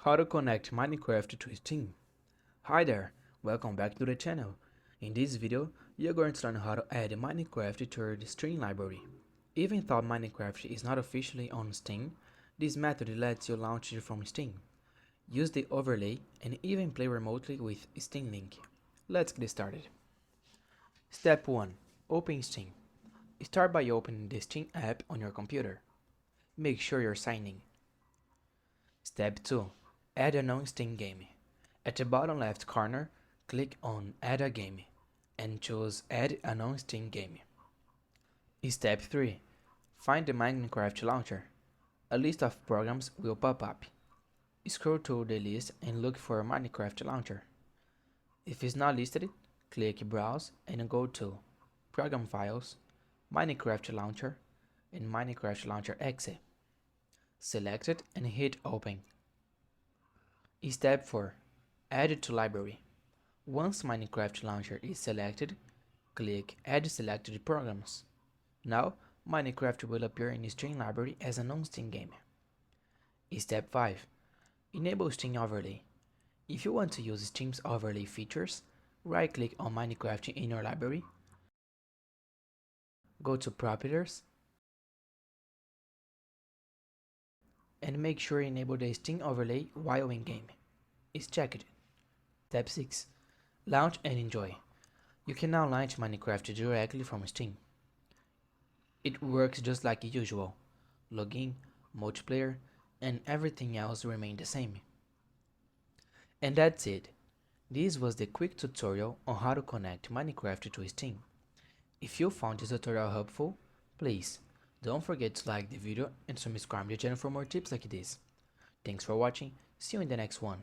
How to connect Minecraft to Steam. Hi there, welcome back to the channel. In this video, you're going to learn how to add Minecraft to your Steam library. Even though Minecraft is not officially on Steam, this method lets you launch it from Steam. Use the overlay and even play remotely with Steam Link. Let's get started. Step 1. Open Steam. Start by opening the Steam app on your computer. Make sure you're signed in. Step 2. Add a non-Steam game. At the bottom left corner, click on Add a Game and choose Add a non-Steam game. Step 3. Find the Minecraft launcher. A list of programs will pop up. Scroll through the list and look for Minecraft launcher. If it's not listed, click Browse and go to Program Files, Minecraft Launcher, and Minecraft Launcher Exe. Select it and hit Open. Step 4. Add it to library. Once Minecraft Launcher is selected, click Add Selected Programs. Now, Minecraft will appear in Steam library as a non-Steam game. Step 5. Enable Steam Overlay. If you want to use Steam's overlay features, right-click on Minecraft in your library, go to Properties, and make sure you enable the Steam overlay while in-game. It's checked. Step 6. Launch and enjoy. You can now launch Minecraft directly from Steam. It works just like usual. Login, multiplayer, and everything else remain the same. And that's it. This was the quick tutorial on how to connect Minecraft to Steam. If you found this tutorial helpful, please don't forget to like the video and subscribe to the channel for more tips like this. Thanks for watching, see you in the next one.